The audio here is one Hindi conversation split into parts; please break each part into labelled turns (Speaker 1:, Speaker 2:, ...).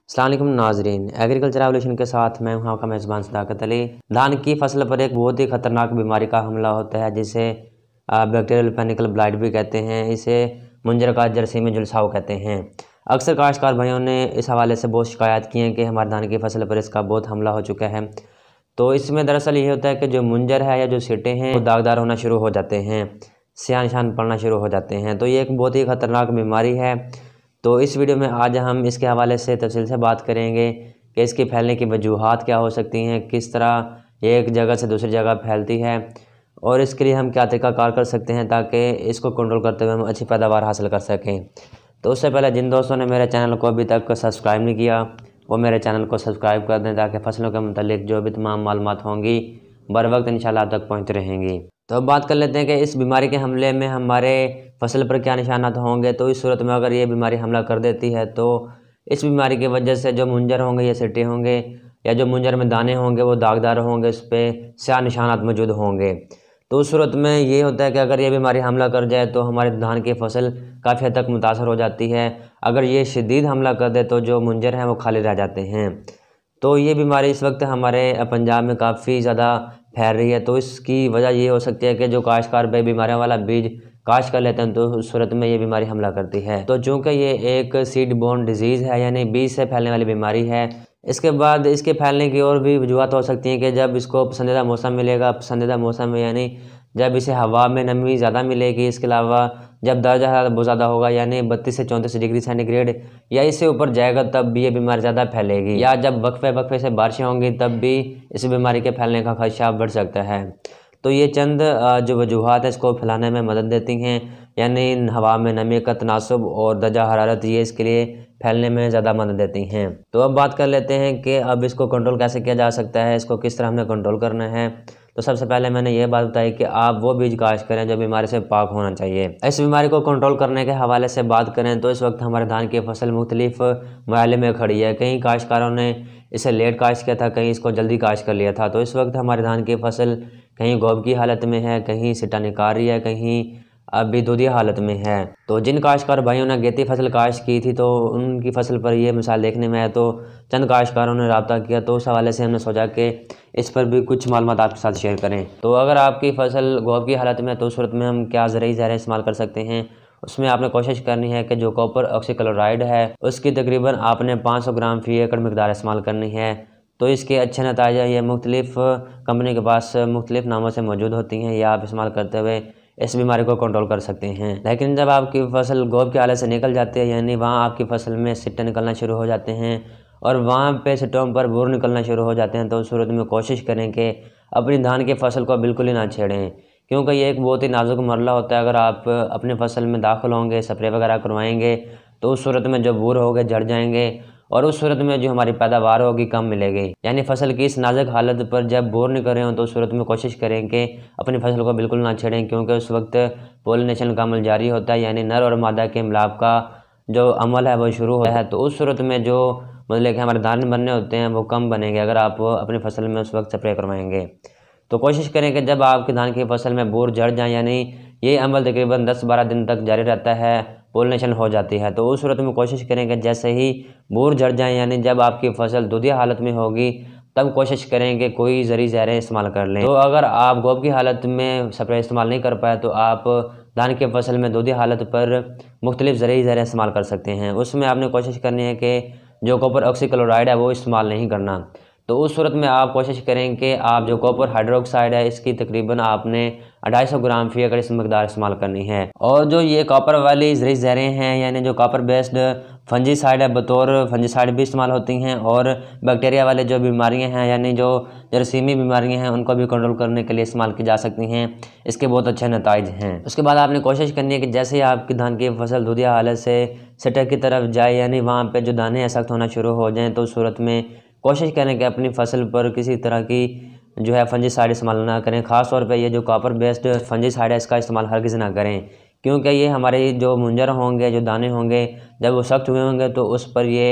Speaker 1: अस्सलाम वालेकुम नाजरीन, एग्रीकल्चर रेवोल्यूशन के साथ मैं हूं आपका मेज़बान सदाकत अली। धान की फसल पर एक बहुत ही ख़तरनाक बीमारी का हमला होता है जिसे बैक्टीरियल पैनिकल ब्लाइट भी कहते हैं। इसे मुंजर का जरसीमी झुलसाव कहते हैं। अक्सर काश्तकार भाइयों ने इस हवाले से बहुत शिकायत की है कि हमारे धान की फसल पर इसका बहुत हमला हो चुका है। तो इसमें दरअसल ये होता है कि जो मुंजर है या जो सीटें हैं वो दागदार होना शुरू हो जाते हैं, स्याह निशान पड़ना शुरू हो जाते हैं। तो ये एक बहुत ही ख़तरनाक बीमारी है। तो इस वीडियो में आज हम इसके हवाले से तफसील से बात करेंगे कि इसके फैलने की वजूहात क्या हो सकती हैं, किस तरह ये एक जगह से दूसरी जगह फैलती है और इसके लिए हम क्या तरीक़ाकार कर सकते हैं ताकि इसको कंट्रोल करते हुए हम अच्छी पैदावार हासिल कर सकें। तो उससे पहले जिन दोस्तों ने मेरे चैनल को अभी तक सब्सक्राइब नहीं किया वो मेरे चैनल को सब्सक्राइब कर दें ताकि फसलों के मुतालिक जो भी तमाम मालूमात होंगी बर वक्त इंशाल्लाह आप तक पहुँच रहेंगी। तो अब बात कर लेते हैं कि इस बीमारी के हमले में हमारे फसल पर क्या निशानात होंगे। तो इस सूरत में अगर ये बीमारी हमला कर देती है तो इस बीमारी की वजह से जो मुंजर होंगे या सिट्टे होंगे या जो मुंजर में दाने होंगे वो दागदार होंगे, उस पर स्याह निशानात मौजूद होंगे। तो उस सूरत में ये होता है कि अगर ये बीमारी हमला कर जाए तो हमारे धान की फसल काफ़ी हद तक मुतासर हो जाती है। अगर ये शदीद हमला कर दे तो जो मुंजर हैं वो खाली रह जाते हैं। तो ये बीमारी इस वक्त हमारे पंजाब में काफ़ी ज़्यादा फैल रही है। तो इसकी वजह ये हो सकती है कि जो काश्तकार भाई बीमारियों वाला बीज काश्त कर लेते हैं तो उस सूरत में ये बीमारी हमला करती है। तो चूँकि ये एक सीड बोर्न डिजीज़ है यानी बीज से फैलने वाली बीमारी है, इसके बाद इसके फैलने की और भी वजूहत हो सकती हैं कि जब इसको पसंदीदा मौसम मिलेगा, पसंदीदा मौसम में यानी जब इसे हवा में नमी ज़्यादा मिलेगी, इसके अलावा जब दर्जा हरारत बहुत ज़्यादा होगा यानी 32 से 34 डिग्री सेंटीग्रेड या इससे ऊपर जाएगा तब भी ये बीमारी ज़्यादा फैलेगी, या जब वक्फे से बारिशें होंगी तब भी इस बीमारी के फैलने का खदशा बढ़ सकता है। तो ये चंद जो वजूहात है इसको फैलाने में मदद देती हैं, यानी हवा में नमी का तनासुब और दर्जा हरारत ये इसके लिए फैलने में ज़्यादा मदद देती हैं। तो अब बात कर लेते हैं कि अब इसको कंट्रोल कैसे किया जा सकता है, इसको किस तरह हमें कंट्रोल करना है। तो सबसे पहले मैंने ये बात बताई कि आप वो बीज काश्त करें जो बीमारी से पाक होना चाहिए। इस बीमारी को कंट्रोल करने के हवाले से बात करें तो इस वक्त हमारे धान की फसल मुख्तलिफ मरहले में खड़ी है। कई काश्तकारों ने इसे लेट काश्त किया था, कहीं इसको जल्दी काश्त कर लिया था। तो इस वक्त हमारे धान की फसल कहीं गोब की हालत में है, कहीं सिट्टा निकाल रही है, कहीं अभी दूधिया हालत में है। तो जिन काश्तकार भाइयों ने अगेती फसल काश्त की थी तो उनकी फसल पर यह मिसाल देखने में है। तो चंद काश्तकारों ने रब्ता किया तो उस हवाले से हमने सोचा कि इस पर भी कुछ मालूमात आपके साथ शेयर करें। तो अगर आपकी फसल गोब की हालत में है तो उस सूरत में हम क्या ज़रूरी ज़हर इस्तेमाल कर सकते हैं। उसमें आपने कोशिश करनी है कि जो कॉपर ऑक्सीक्लोराइड है उसकी तकरीबन आपने 500 ग्राम फी एकड़ मकदार इस्तेमाल करनी है। तो इसके अच्छे नतीजे ये मुख्तलिफ कंपनी के पास मुख्तलिफ नामों से मौजूद होती हैं, या आप इस्तेमाल करते हुए इस बीमारी को कंट्रोल कर सकते हैं। लेकिन जब आपकी फसल गोब की हालत से निकल जाती है यानी वहाँ आपकी फसल में सिट्टे निकलना शुरू हो जाते हैं और वहाँ पे सिट्टों पर बूर निकलना शुरू हो जाते हैं, तो उस सूरत में कोशिश करें कि अपनी धान की फसल को बिल्कुल ही ना छेड़ें, क्योंकि ये एक बहुत ही नाजुक मरला होता है। अगर आप अपनी फसल में दाखिल होंगे, स्प्रे वगैरह करवाएंगे तो उस सूरत में जो बूर होंगे झड़ जाएंगे और उस सूरत में जो हमारी पैदावार होगी कम मिलेगी। यानी फसल की इस नाजुक हालत पर जब बोर नहीं कर रहे हो तो उस सूरत में कोशिश करें कि अपनी फसल को बिल्कुल ना छेड़ें, क्योंकि उस वक्त पोलिनेशन का अमल जारी होता है, यानी नर और मादा के मिलाप का जो अमल है वो शुरू होता है। तो उस सूरत में जो मतलब कि हमारे दाने बनने होते हैं वो कम बनेंगे अगर आप अपनी फसल में उस वक्त स्प्रे करवाएंगे। तो कोशिश करें कि जब आपकी धान की फसल में बूर झड़ जाए, यानी ये अमल तकरीबन 10-12 दिन तक जारी रहता है, पोलिनेशन हो जाती है, तो उस सूरत में कोशिश करें कि जैसे ही बूर झड़ जाए यानी जब आपकी फसल दूधिया हालत में होगी तब कोशिश करें कि कोई ज़रूरी ज़हरें इस्तेमाल कर लें। तो अगर आप गोब की हालत में स्प्रे इस्तेमाल नहीं कर पाए तो आप धान की फसल में दूधिया हालत पर मुख्तलिफ ज़रूरी ज़हरें इस्तेमाल कर सकते हैं। उसमें आपने कोशिश करनी है कि जो कॉपर ऑक्सीक्लोराइड है वो इस्तेमाल नहीं करना। तो उस सूरत में आप कोशिश करें कि आप जो कॉपर हाइड्रोक्साइड है इसकी तकरीबन आपने 250 ग्राम फी एकड़ इस मकदार इस्तेमाल करनी है। और जो ये कॉपर वाली ज़रूरी ज़हरें हैं यानी जो कॉपर बेस्ड फंजीसाइड है बतौर फंजीसाइड भी इस्तेमाल होती हैं, और बैक्टीरिया वाले जो बीमारियां हैं यानी जो जरसीमी बीमारियां हैं उनको भी कंट्रोल करने के लिए इस्तेमाल की जा सकती हैं। इसके बहुत अच्छे नतीजे हैं। उसके बाद आपने कोशिश करनी है कि जैसे ही आपकी धान की फसल दूधिया हालत से सिट्टे की तरफ जाए यानी वहाँ पर जो दाने सख्त होना शुरू हो जाएँ तो उस सूरत में कोशिश करें कि अपनी फसल पर किसी तरह की जो है फंजीसाइड इस्तेमाल ना करें। ख़ास तौर पे ये जो कॉपर बेस्ड फंजीसाइड है इसका इस्तेमाल हरगिज़ ना करें, क्योंकि ये हमारे जो मुंजर होंगे, जो दाने होंगे, जब वो सख्त हुए होंगे तो उस पर ये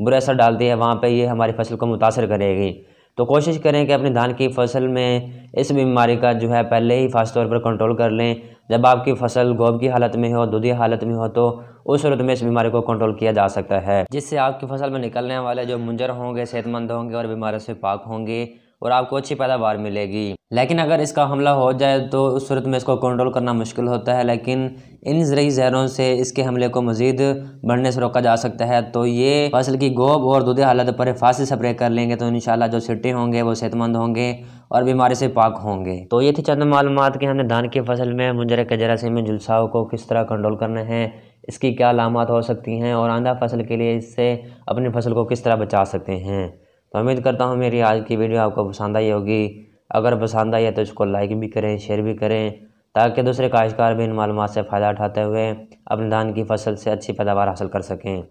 Speaker 1: बुरा असर डालती है, वहाँ पे ये हमारी फसल को मुतासर करेगी। तो कोशिश करें कि अपनी धान की फसल में इस बीमारी का जो है पहले ही ख़ास तौर पर कंट्रोल कर लें। जब आपकी फसल गोब की हालत में हो, दूधिया हालत में हो तो उस सूरत में इस बीमारी को कंट्रोल किया जा सकता है, जिससे आपकी फसल में निकलने वाले जो मुंजर होंगे सेहतमंद होंगे और बीमारियों से पाक होंगे और आपको अच्छी पैदावार मिलेगी। लेकिन अगर इसका हमला हो जाए तो उस सूरत में इसको कंट्रोल करना मुश्किल होता है, लेकिन इन ज़रिए जहरों से इसके हमले को मज़ीद बढ़ने से रोका जा सकता है। तो ये फसल की गोब और दूधे हालत पर हिफाजती स्प्रे कर लेंगे तो इंशाल्लाह जो सिट्टे होंगे वो सेहतमंद होंगे और बीमारी से पाक होंगे। तो ये थी चंद मालूमात कि हमने धान की फसल में मुंजर के जरासीम झुलसाव को किस तरह कंट्रोल करना है, इसकी क्या अलामत हो सकती हैं और आंधा फसल के लिए इससे अपनी फसल को किस तरह बचा सकते हैं। तो उम्मीद करता हूँ मेरी आज की वीडियो आपको पसंद आई होगी। अगर पसंद आई है तो इसको लाइक भी करें, शेयर भी करें, ताकि दूसरे काश्तकार भी इन मालूमात से फ़ायदा उठाते हुए अपने धान की फसल से अच्छी पैदावार हासिल कर सकें।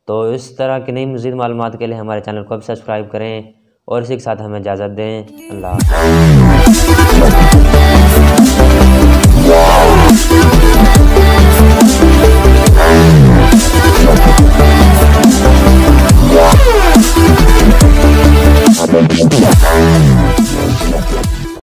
Speaker 1: तो इस तरह की नई मज़ीद मालूमात के लिए हमारे चैनल को भी सब्सक्राइब करें और इसी के साथ हमें इजाज़त दें। अल्लाह।